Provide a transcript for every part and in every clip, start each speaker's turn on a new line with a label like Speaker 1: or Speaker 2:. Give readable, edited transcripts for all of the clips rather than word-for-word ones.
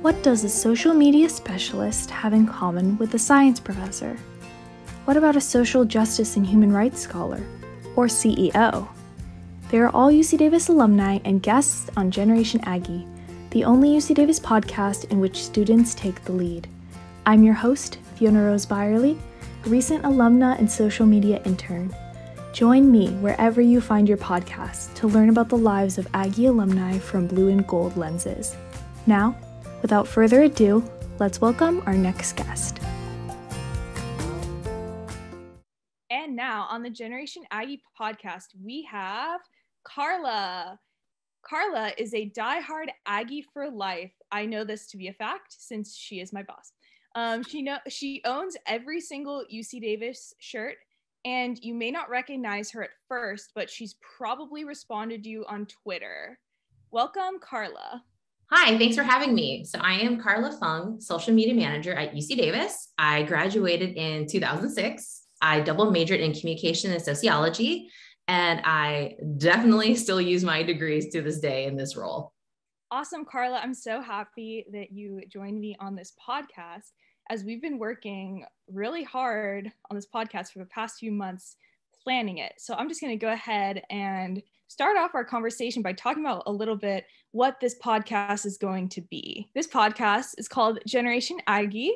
Speaker 1: What does a social media specialist have in common with a science professor? What about a social justice and human rights scholar, or CEO? They are all UC Davis alumni and guests on Generation Aggie, the only UC Davis podcast in which students take the lead. I'm your host, Fiona Rose Byerly, a recent alumna and social media intern. Join me wherever you find your podcast to learn about the lives of Aggie alumni from blue and gold lenses. Now, without further ado, let's welcome our next guest. And now on the Generation Aggie podcast, we have Carla. Carla is a diehard Aggie for life. I know this to be a fact since she is my boss. She owns every single UC Davis shirt, and you may not recognize her at first, but she's probably responded to you on Twitter. Welcome, Carla.
Speaker 2: Hi, thanks for having me. So I am Carla Fung, social media manager at UC Davis. I graduated in 2006. I double majored in communication and sociology, and I definitely still use my degrees to this day in this role.
Speaker 1: Awesome, Carla. I'm so happy that you joined me on this podcast, as we've been working really hard on this podcast for the past few months planning it. So I'm just going to go ahead and start off our conversation by talking about a little bit what this podcast is going to be. This podcast is called Generation Aggie,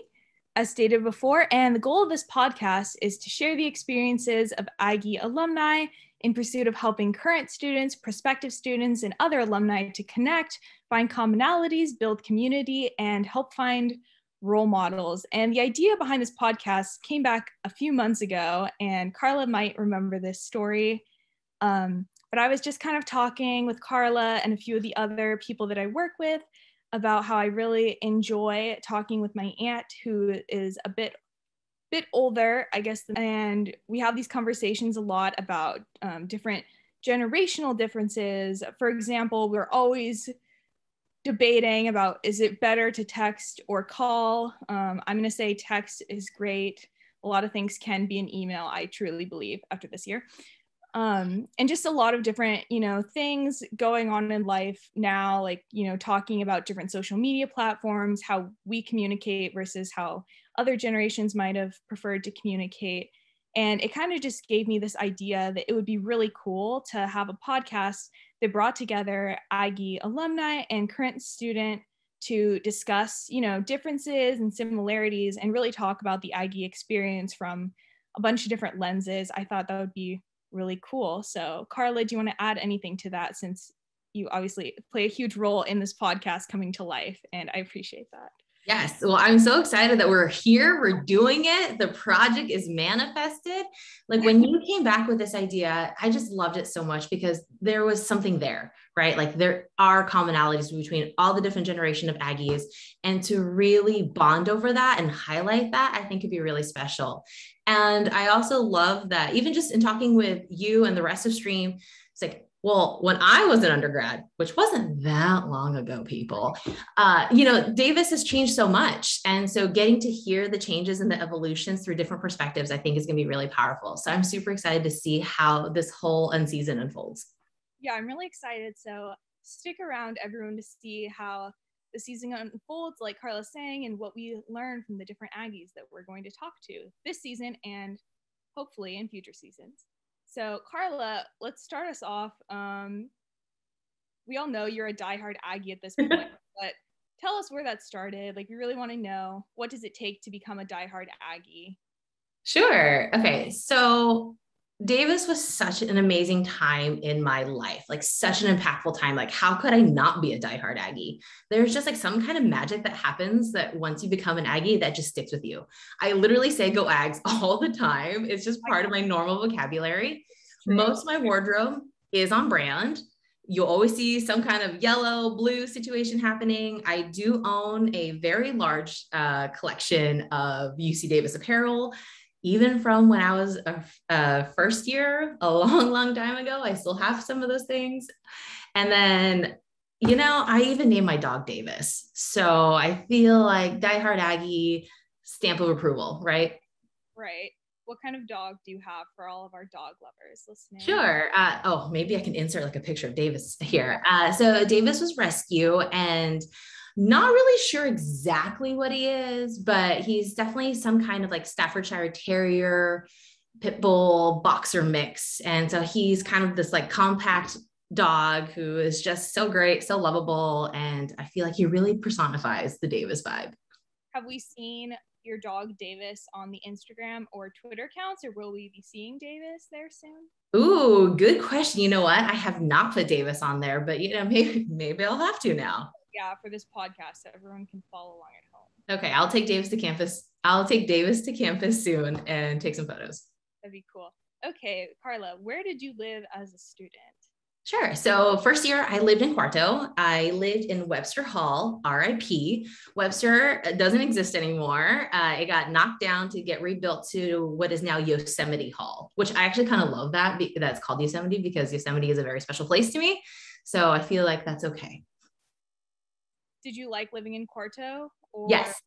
Speaker 1: as stated before, and the goal of this podcast is to share the experiences of Aggie alumni in pursuit of helping current students, prospective students, and other alumni to connect, find commonalities, build community, and help find role models. And the idea behind this podcast came back a few months ago, and Carla might remember this story. But I was just kind of talking with Carla and a few of the other people that I work with about how I really enjoy talking with my aunt, who is a bit older, I guess, and we have these conversations a lot about different generational differences. For example, we're always debating about, is it better to text or call? I'm going to say text is great. A lot of things can be an email, I truly believe, after this year. And just a lot of different, things going on in life now, like, talking about different social media platforms, how we communicate versus how other generations might have preferred to communicate. And it kind of just gave me this idea that it would be really cool to have a podcast that brought together Aggie alumni and current student to discuss, differences and similarities and really talk about the Aggie experience from a bunch of different lenses. I thought that would be really cool. So Carla, do you want to add anything to that, since you obviously play a huge role in this podcast coming to life, and I appreciate that.
Speaker 2: Yes. Well, I'm so excited that we're here. We're doing it. The project is manifested. Like when you came back with this idea, I just loved it so much because there was something there, right? Like there are commonalities between all the different generation of Aggies, and to really bond over that and highlight that, I think could be really special. And I also love that even just in talking with you and the rest of Stream, it's like, well, when I was an undergrad, which wasn't that long ago, people, Davis has changed so much. And so getting to hear the changes and the evolutions through different perspectives, I think is going to be really powerful. So I'm super excited to see how this whole season unfolds.
Speaker 1: Yeah, I'm really excited. So stick around, everyone, to see how the season unfolds, like Carla's saying, and what we learn from the different Aggies that we're going to talk to this season and hopefully in future seasons. So Carla, let's start us off. We all know you're a diehard Aggie at this point, but tell us where that started. Like, we really want to know, what does it take to become a diehard Aggie?
Speaker 2: Sure. Okay. So Davis was such an amazing time in my life, like such an impactful time. Like, how could I not be a diehard Aggie? There's just like some kind of magic that happens that once you become an Aggie, that just sticks with you. I literally say go Ags all the time. It's just part of my normal vocabulary. True. Most of my wardrobe is on brand. You'll always see some kind of yellow, blue situation happening. I do own a very large collection of UC Davis apparel. Even from when I was a first year, a long, long time ago, I still have some of those things. And then, I even named my dog Davis. So I feel like diehard Aggie, stamp of approval, right?
Speaker 1: Right. What kind of dog do you have for all of our dog lovers listening?
Speaker 2: Sure. Oh, maybe I can insert like a picture of Davis here. So Davis was rescue and not really sure exactly what he is, but he's definitely some kind of like Staffordshire Terrier, pit bull, boxer mix. And so he's kind of this like compact dog who is just so great, so lovable. And I feel like he really personifies the Davis vibe.
Speaker 1: Have we seen your dog Davis on the Instagram or Twitter accounts, or will we be seeing Davis there soon?
Speaker 2: Ooh, good question. You know what? I have not put Davis on there, but maybe I'll have to now.
Speaker 1: Yeah, for this podcast, so everyone can follow along at home.
Speaker 2: Okay, I'll take Davis to campus. I'll take Davis to campus soon and take some photos.
Speaker 1: That'd be cool. Okay, Carla, where did you live as a student?
Speaker 2: Sure. So first year I lived in Cuarto. I lived in Webster Hall, RIP. Webster doesn't exist anymore. It got knocked down to get rebuilt to what is now Yosemite Hall, which I actually kind of love that's called Yosemite because Yosemite is a very special place to me. So I feel like that's okay.
Speaker 1: Did you like living in Cuarto?
Speaker 2: Yes.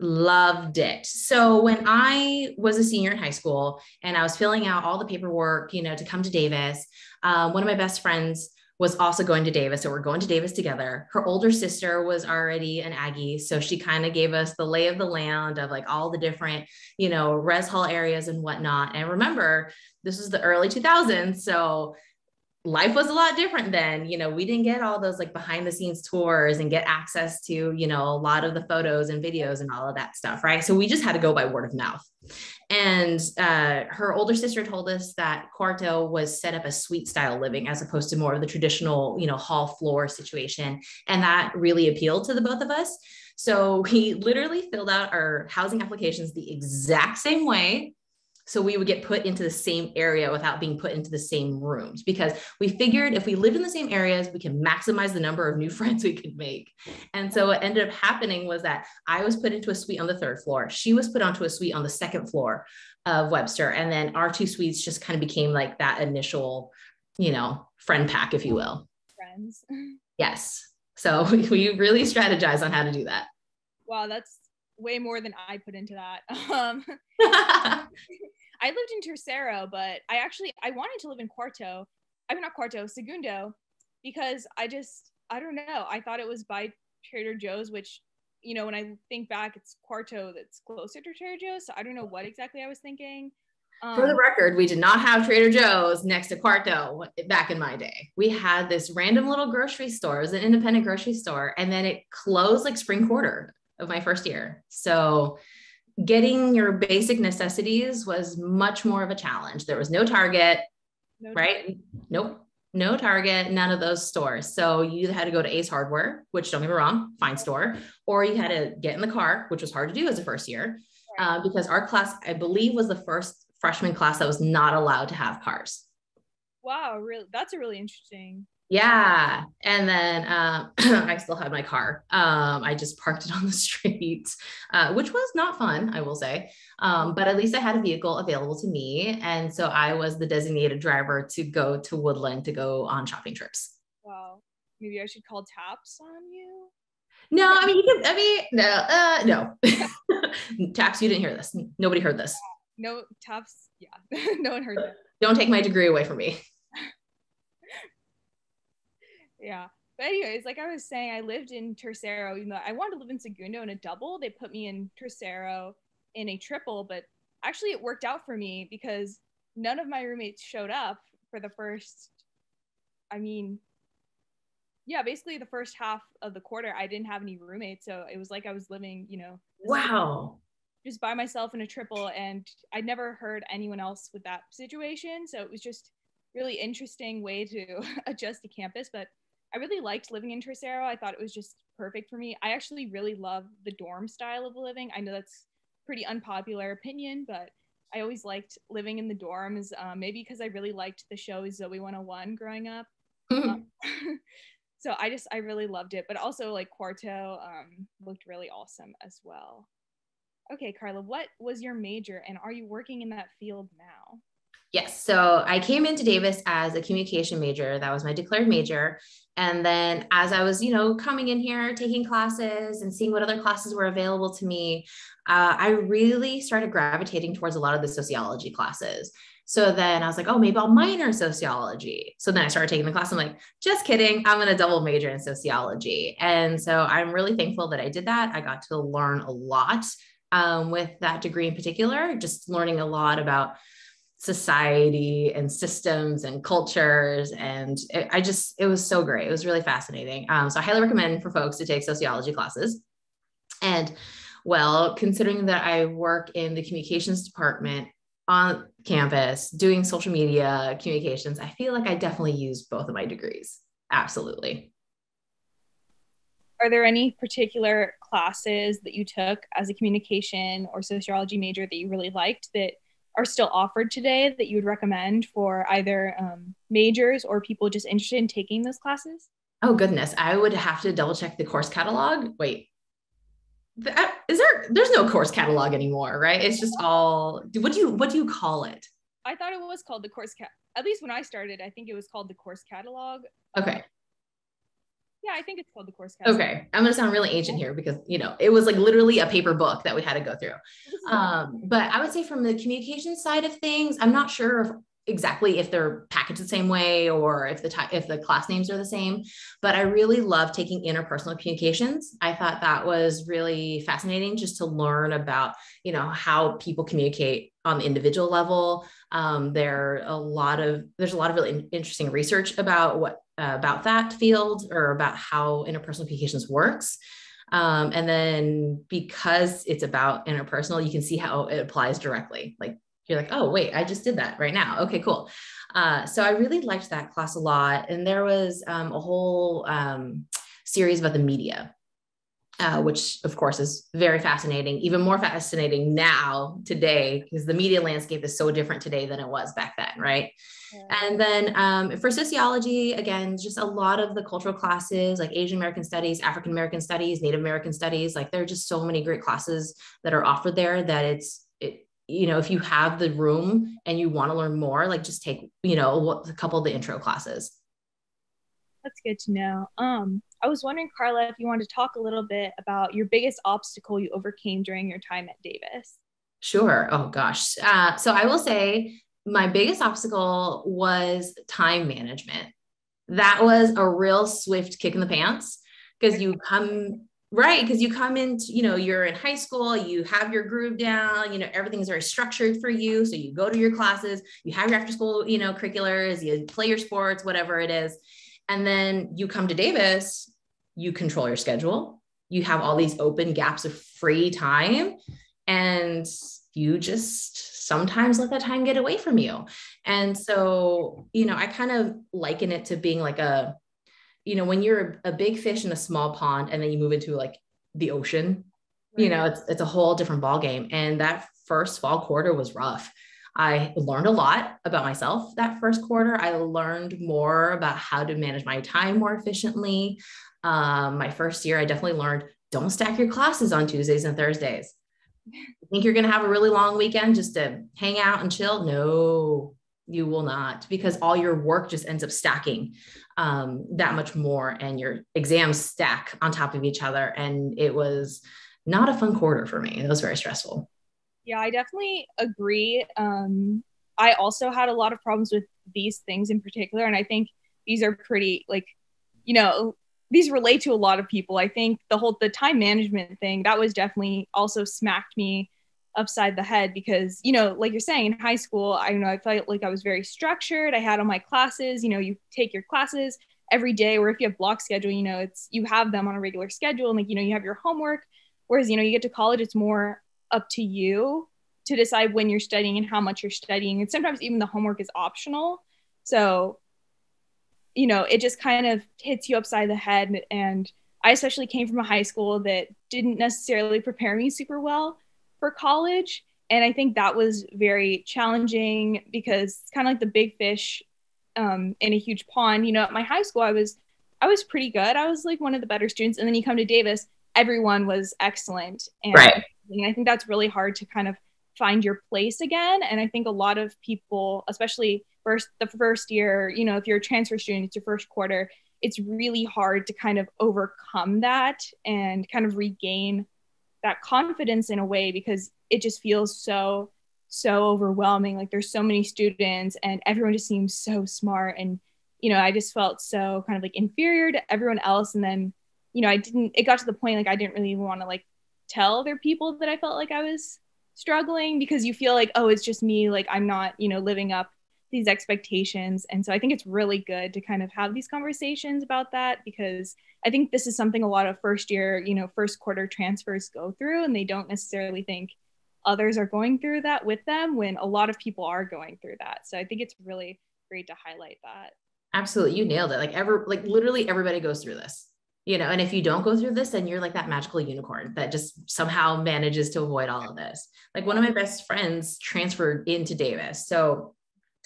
Speaker 2: Loved it. So when I was a senior in high school and I was filling out all the paperwork, to come to Davis, one of my best friends was also going to Davis. So we're going to Davis together. Her older sister was already an Aggie. So she kind of gave us the lay of the land of like all the different, res hall areas and whatnot. And remember, this was the early 2000s. So life was a lot different then. We didn't get all those like behind the scenes tours and get access to, a lot of the photos and videos and all of that stuff. Right. So we just had to go by word of mouth. And her older sister told us that Cuarto was set up as suite style living as opposed to more of the traditional, hall floor situation. And that really appealed to the both of us. So we literally filled out our housing applications the exact same way. So we would get put into the same area without being put into the same rooms, because we figured if we lived in the same areas, we can maximize the number of new friends we could make. And so what ended up happening was that I was put into a suite on the 3rd floor. She was put onto a suite on the 2nd floor of Webster. And then our 2 suites just kind of became like that initial, friend pack, if you will.
Speaker 1: Friends.
Speaker 2: Yes. So we really strategize on how to do that.
Speaker 1: Wow, that's way more than I put into that. I lived in Tercero, but I wanted to live in Cuarto. I mean, not Cuarto, Segundo, because I don't know. I thought it was by Trader Joe's, which, when I think back, it's Cuarto that's closer to Trader Joe's. So I don't know what exactly I was thinking.
Speaker 2: For the record, we did not have Trader Joe's next to Cuarto back in my day. We had this random little grocery store. It was an independent grocery store. And then it closed like spring quarter of my first year. So getting your basic necessities was much more of a challenge. There was no Target, right? Nope. No Target, none of those stores. So you either had to go to Ace Hardware, which, don't get me wrong, fine store, or you had to get in the car, which was hard to do as a first year, because our class, I believe, was the first freshman class that was not allowed to have cars.
Speaker 1: Wow, really? That's a really interesting.
Speaker 2: Yeah. And then I still had my car. I just parked it on the street, which was not fun, I will say. But at least I had a vehicle available to me. And so I was the designated driver to go to Woodland to go on shopping trips.
Speaker 1: Wow. Maybe I should call Taps on you?
Speaker 2: No, I mean, no. Taps, you didn't hear this. Nobody heard this.
Speaker 1: No, Taps, yeah. No one heard that.
Speaker 2: Don't take my degree away from me.
Speaker 1: Yeah. But anyways, like I was saying, I lived in Tercero, even though I wanted to live in Segundo in a double. They put me in Tercero in a triple, but actually it worked out for me because none of my roommates showed up for the first, basically the first half of the quarter. I didn't have any roommates. So it was like I was living,
Speaker 2: Wow.
Speaker 1: just by myself in a triple, and I'd never heard anyone else with that situation. So it was just really interesting way to adjust to campus. But I really liked living in Tercero. I thought it was just perfect for me. I actually really love the dorm style of living. I know that's pretty unpopular opinion, but I always liked living in the dorms, maybe because I really liked the show Zoe 101 growing up. So I really loved it. But also like Cuarto looked really awesome as well. Okay, Carla, what was your major and are you working in that field now?
Speaker 2: Yes. So I came into Davis as a communication major. That was my declared major. And then as I was, coming in here, taking classes and seeing what other classes were available to me, I really started gravitating towards a lot of the sociology classes. So then I was like, oh, maybe I'll minor in sociology. So then I started taking the class. I'm like, just kidding. I'm going to double major in sociology. And so I'm really thankful that I did that. I got to learn a lot with that degree in particular, just learning a lot about society and systems and cultures. And it was so great. It was really fascinating. So I highly recommend for folks to take sociology classes. And well, considering that I work in the communications department on campus doing social media communications, I feel like I definitely use both of my degrees. Absolutely.
Speaker 1: Are there any particular classes that you took as a communication or sociology major that you really liked that are still offered today that you would recommend for either majors or people just interested in taking those classes?
Speaker 2: Oh goodness, I would have to double check the course catalog. Wait, there's no course catalog anymore, right? It's just all, what do you call it?
Speaker 1: I thought it was called the at least when I started, I think it was called the course catalog.
Speaker 2: Okay.
Speaker 1: Yeah, I think it's called the course catalog.
Speaker 2: Okay. I'm going to sound really ancient here because, it was like literally a paper book that we had to go through. But I would say from the communication side of things, I'm not sure if exactly if they're packaged the same way or if the class names are the same, but I really love taking interpersonal communications. I thought that was really fascinating just to learn about, how people communicate on the individual level. There's a lot of really interesting research about about that field or about how interpersonal communications works. And then because it's about interpersonal, you can see how it applies directly. Like you're like, oh, wait, I just did that right now. Okay, cool. So I really liked that class a lot. And there was a whole series about the media, which of course is very fascinating, even more fascinating now today, because the media landscape is so different today than it was back then, right? Yeah. And then for sociology, again, just a lot of the cultural classes like Asian American studies, African American studies, Native American studies, like there are just so many great classes that are offered there that if you have the room and you want to learn more, like just take, a couple of the intro classes.
Speaker 1: That's good to know. I was wondering, Carla, if you wanted to talk a little bit about your biggest obstacle you overcame during your time at Davis.
Speaker 2: Sure. Oh gosh. So I will say my biggest obstacle was time management. That was a real swift kick in the pants because you come into, you're in high school, you have your groove down, everything's very structured for you. So you go to your classes, you have your after school, curriculars, you play your sports, whatever it is. And then you come to Davis, you control your schedule. You have all these open gaps of free time and you just sometimes let that time get away from you. And so, I kind of liken it to being like when you're a big fish in a small pond and then you move into like the ocean, right. It's a whole different ballgame. And that first fall quarter was rough. I learned a lot about myself that first quarter. I learned more about how to manage my time more efficiently. My first year, I definitely learned don't stack your classes on Tuesdays and Thursdays. You think you're going to have a really long weekend just to hang out and chill? No, you will not, because all your work just ends up stacking that much more and your exams stack on top of each other. And it was not a fun quarter for me. It was very stressful.
Speaker 1: Yeah, I definitely agree. I also had a lot of problems with these things in particular. And I think these are pretty these relate to a lot of people. I think the time management thing, that was definitely also smacked me upside the head because, like you're saying, in high school, I felt like I was very structured. I had all my classes, you take your classes every day, or if you have block schedule, you have them on a regular schedule and you have your homework. Whereas, you get to college, it's more up to you to decide when you're studying and how much you're studying. And sometimes even the homework is optional. So, it just kind of hits you upside the head. And I especially came from a high school that didn't necessarily prepare me super well for college. And I think that was very challenging because it's kind of like the big fish in a huge pond. At my high school, I was pretty good. I was like one of the better students. And then you come to Davis, everyone was excellent. And
Speaker 2: right.
Speaker 1: I think that's really hard to kind of find your place again. And I think a lot of people, especially the first year, you know, if you're a transfer student, it's your first quarter, it's really hard to kind of overcome that and kind of regain that confidence in a way, because it just feels so overwhelming. Like there's so many students and everyone just seems so smart. And, you know, I just felt so kind of like inferior to everyone else. And then, you know, it got to the point, like, I didn't really want to like tell other people that I felt like I was struggling, because you feel like, oh, it's just me. Like I'm not, you know, living up these expectations. And so I think it's really good to kind of have these conversations about that, because I think this is something a lot of first year, you know, first quarter transfers go through, and they don't necessarily think others are going through that with them, when a lot of people are going through that. So I think it's really great to highlight that.
Speaker 2: Absolutely. You nailed it. Like literally everybody goes through this, you know, and if you don't go through this, then you're like that magical unicorn that just somehow manages to avoid all of this. Like one of my best friends transferred into Davis. So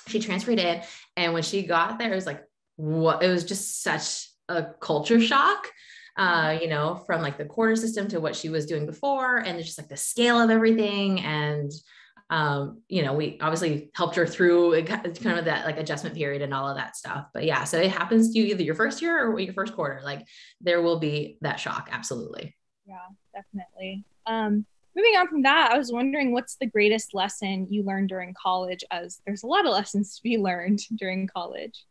Speaker 2: she transferred in, and when she got there, it was like, what, it was just such a culture shock, you know, from like the quarter system to what she was doing before. And it's just like the scale of everything. And, you know, we obviously helped her through kind of that like adjustment period and all of that stuff. But yeah, so it happens to you either your first year or your first quarter, like there will be that shock. Absolutely.
Speaker 1: Yeah, definitely. Moving on from that, I was wondering, what's the greatest lesson you learned during college, as there's a lot of lessons to be learned during college?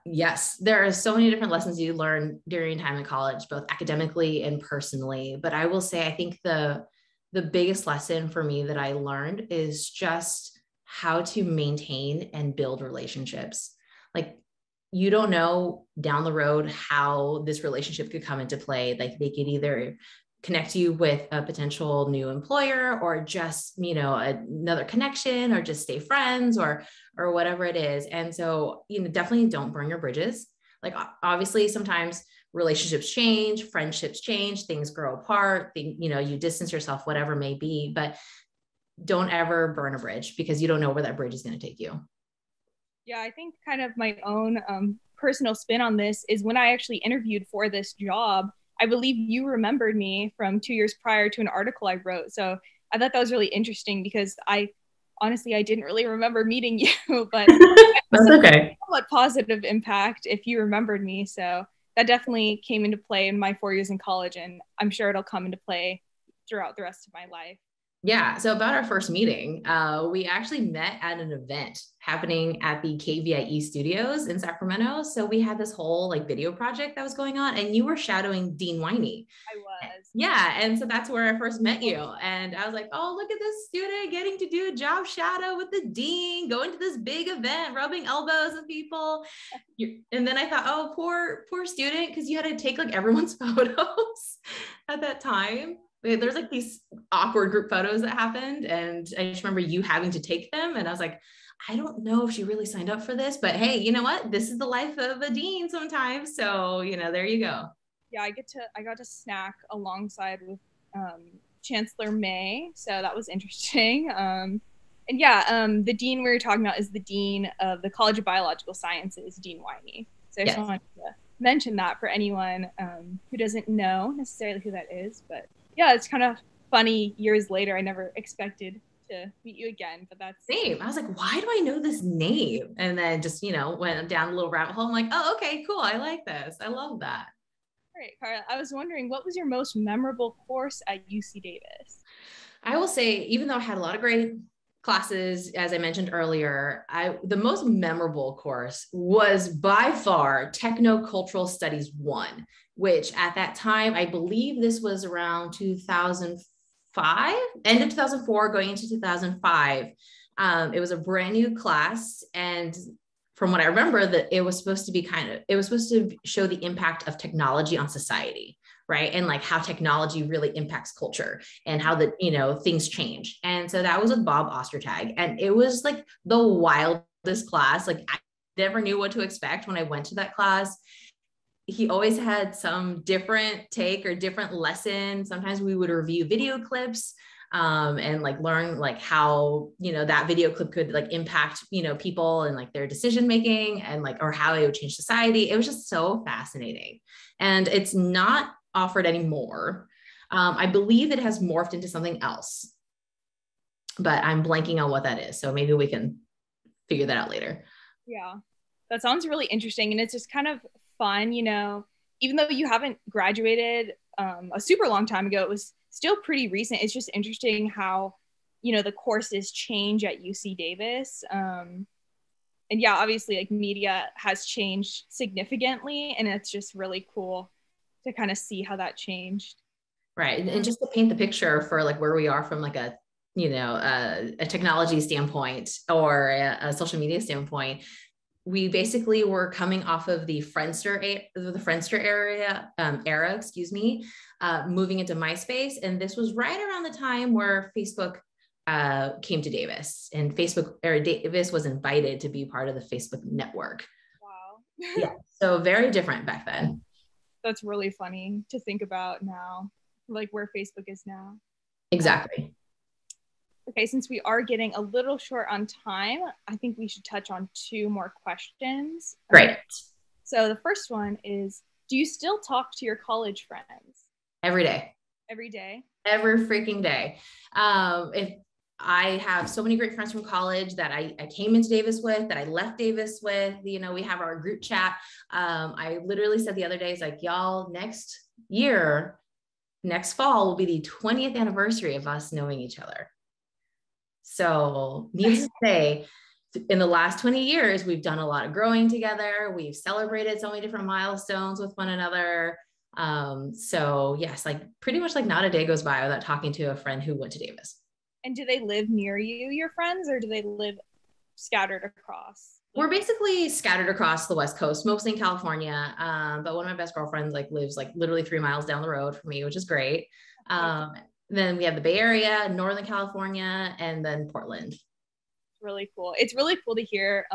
Speaker 2: Yes, there are so many different lessons you learn during time in college, both academically and personally. But I will say, I think the biggest lesson for me that I learned is just how to maintain and build relationships. Like you don't know down the road how this relationship could come into play. Like they could either connect you with a potential new employer, or just, you know, another connection, or just stay friends, or whatever it is. And so, you know, definitely don't burn your bridges. Like obviously sometimes relationships change, friendships change, things grow apart, you know, you distance yourself, whatever may be, but don't ever burn a bridge, because you don't know where that bridge is going to take you.
Speaker 1: Yeah, I think kind of my own personal spin on this is, when I actually interviewed for this job, I believe you remembered me from 2 years prior to an article I wrote. So I thought that was really interesting, because I didn't really remember meeting you, but
Speaker 2: That's okay.
Speaker 1: somewhat positive impact if you remembered me. So that definitely came into play in my 4 years in college, and I'm sure it'll come into play throughout the rest of my life.
Speaker 2: Yeah. So about our first meeting, we actually met at an event happening at the KVIE studios in Sacramento. So we had this whole like video project that was going on, and you were shadowing Dean Winey.
Speaker 1: I was.
Speaker 2: Yeah. And so that's where I first met you. And I was like, oh, look at this student getting to do a job shadow with the dean, going to this big event, rubbing elbows with people. And then I thought, oh, poor student, because you had to take like everyone's photos at that time. There's like these awkward group photos that happened, and I just remember you having to take them. And I was like, I don't know if she really signed up for this, but hey, you know what? This is the life of a dean sometimes. So, you know, there you go.
Speaker 1: Yeah, I got to snack alongside with Chancellor May, so that was interesting. And yeah, the dean we were talking about is the dean of the College of Biological Sciences, Dean Winey. So I just wanted to mention that for anyone who doesn't know necessarily who that is. But yeah, it's kind of funny. Years later, I never expected to meet you again, but that's
Speaker 2: same. I was like, why do I know this name? And then just, you know, went down a little rabbit hole. I'm like, oh, okay, cool. I like this. I love that.
Speaker 1: All right, Carla, I was wondering, what was your most memorable course at UC Davis?
Speaker 2: I will say, even though I had a lot of great classes, as I mentioned earlier, the most memorable course was by far Techno-Cultural Studies 1, which at that time, I believe this was around 2005, end of 2004, going into 2005. It was a brand new class. And from what I remember, that it was supposed to show the impact of technology on society, right? And like how technology really impacts culture and how things change. And so that was with Bob Ostertag. And it was like the wildest class. Like I never knew what to expect when I went to that class. He always had some different take or different lesson. Sometimes we would review video clips and like learn like how, that video clip could like impact, people and like their decision making and like, or how it would change society. It was just so fascinating. And it's not offered anymore. I believe it has morphed into something else. but I'm blanking on what that is. So maybe we can figure that out later.
Speaker 1: Yeah, that sounds really interesting. And it's just kind of fun, even though you haven't graduated a super long time ago, it was still pretty recent. It's just interesting how, the courses change at UC Davis. And yeah, obviously like media has changed significantly, and it's just really cool to kind of see how that changed.
Speaker 2: Right. And just to paint the picture for like where we are from like a, a technology standpoint or a social media standpoint, we basically were coming off of the Friendster era, moving into MySpace. And this was right around the time where Facebook came to Davis, and Davis was invited to be part of the Facebook network.
Speaker 1: Wow.
Speaker 2: Yeah. So very different back then.
Speaker 1: That's really funny to think about now, like where Facebook is now.
Speaker 2: Exactly.
Speaker 1: Okay, since we are getting a little short on time, I think we should touch on 2 more questions.
Speaker 2: Great.
Speaker 1: So the first one is, do you still talk to your college friends?
Speaker 2: Every day.
Speaker 1: Every day?
Speaker 2: Every freaking day. If I have so many great friends from college that I came into Davis with, that I left Davis with, we have our group chat. I literally said the other day, it's like, y'all, next fall will be the 20th anniversary of us knowing each other. So needless to say, in the last 20 years, we've done a lot of growing together. We've celebrated so many different milestones with one another. So yes, like pretty much like not a day goes by without talking to a friend who went to Davis.
Speaker 1: And do they live near you, your friends, or do they live scattered across?
Speaker 2: We're basically scattered across the West Coast, mostly in California. But one of my best girlfriends lives literally 3 miles down the road from me, which is great. Then we have the Bay Area, Northern California, and then Portland.
Speaker 1: Really cool. It's really cool to hear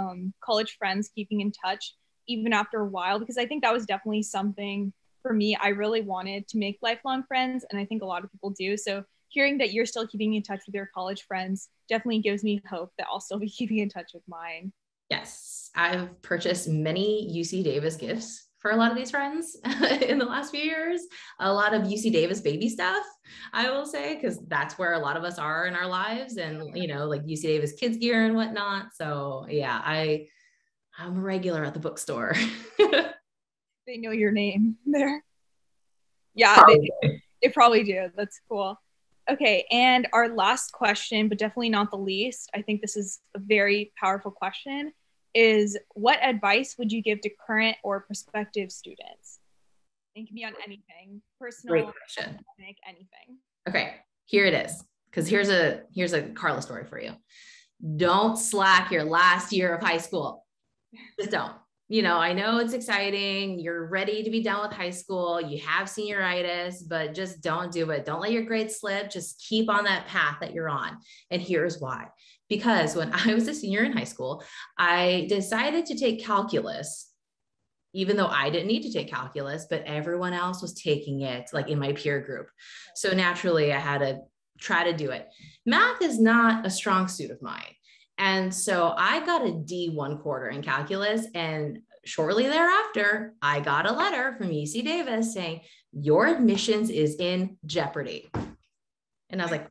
Speaker 1: college friends keeping in touch even after a while, because I think that was definitely something for me. I really wanted to make lifelong friends, and I think a lot of people do. So hearing that you're still keeping in touch with your college friends definitely gives me hope that I'll still be keeping in touch with mine.
Speaker 2: Yes, I've purchased many UC Davis gifts for a lot of these friends in the last few years. A lot of UC Davis baby stuff, I will say, because that's where a lot of us are in our lives, and like UC Davis kids gear and whatnot. So yeah, I'm a regular at the bookstore.
Speaker 1: They know your name there. Yeah, they probably do. That's cool. Okay, and our last question, but definitely not the least, I think this is a very powerful question, is what advice would you give to current or prospective students? It can be on anything, personal, academic, anything.
Speaker 2: Okay, here it is. Because here's a Carla story for you. Don't slack your last year of high school. Just don't. I know it's exciting. You're ready to be done with high school. You have senioritis, but just don't do it. Don't let your grades slip. Just keep on that path that you're on. And here's why. Because when I was a senior in high school, I decided to take calculus, even though I didn't need to take calculus, but everyone else was taking it like in my peer group. So naturally I had to try to do it. Math is not a strong suit of mine. And so I got a D 1/4 in calculus. And shortly thereafter, I got a letter from UC Davis saying, your admissions is in jeopardy. And I was like,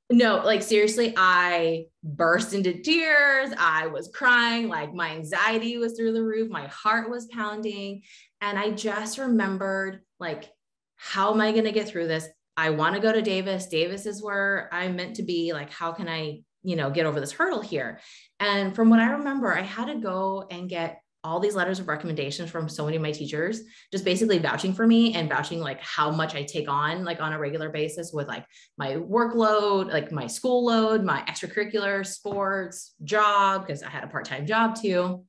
Speaker 2: no, like seriously, I burst into tears. I was crying, like my anxiety was through the roof. My heart was pounding. And I just remembered, like, how am I going to get through this? I want to go to Davis. Davis is where I'm meant to be. Like, how can I, get over this hurdle here? And from what I remember, I had to go and get all these letters of recommendations from so many of my teachers, just basically vouching for me and vouching like how much I take on, like on a regular basis with like my workload, like my school load, my extracurricular sports job, because I had a part-time job too.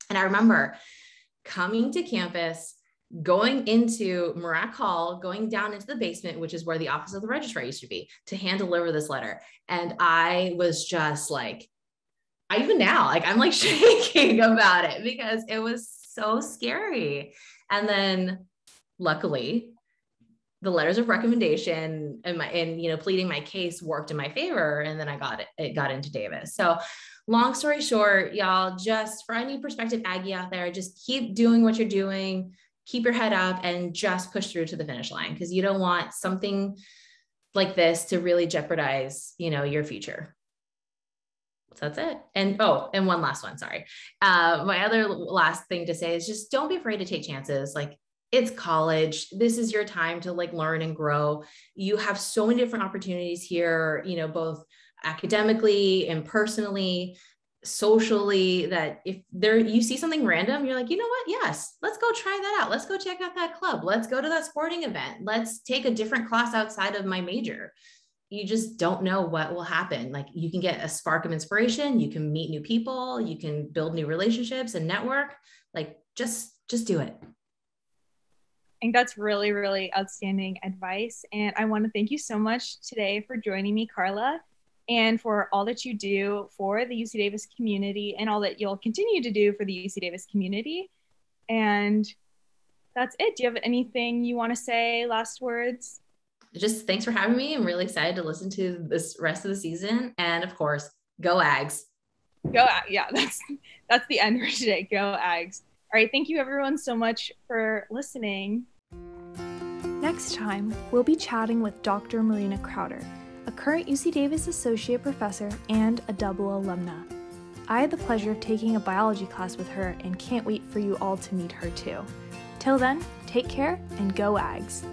Speaker 2: And I remember coming to campus, going into Murack Hall, going down into the basement, which is where the office of the registrar used to be, to hand deliver this letter. And I was just like, even now, like I'm like shaking about it because it was so scary. And then luckily the letters of recommendation and pleading my case worked in my favor. And then it got into Davis. So long story short, y'all, just for any prospective Aggie out there, just keep doing what you're doing, keep your head up and just push through to the finish line. Cause you don't want something like this to really jeopardize, your future. So that's it. And one last one. Sorry. My other last thing to say is just don't be afraid to take chances. Like, it's college. This is your time to like learn and grow. You have so many different opportunities here, both academically and personally, socially, that if you see something random, you're like, you know what? Yes, let's go try that out. Let's go check out that club. Let's go to that sporting event. Let's take a different class outside of my major. You just don't know what will happen. Like, you can get a spark of inspiration. You can meet new people. You can build new relationships and network. Like, just do it.
Speaker 1: I think that's really, really outstanding advice. And I want to thank you so much today for joining me, Carla, and for all that you do for the UC Davis community and all that you'll continue to do for the UC Davis community. And that's it. Do you have anything you want to say? Last words?
Speaker 2: Just thanks for having me. I'm really excited to listen to this rest of the season. And of course, go Ags.
Speaker 1: Go, yeah, that's the end for today. Go Ags. All right, thank you everyone so much for listening.
Speaker 3: Next time, we'll be chatting with Dr. Marina Crowder, a current UC Davis associate professor and a double alumna. I had the pleasure of taking a biology class with her and can't wait for you all to meet her too. Till then, take care and go Ags.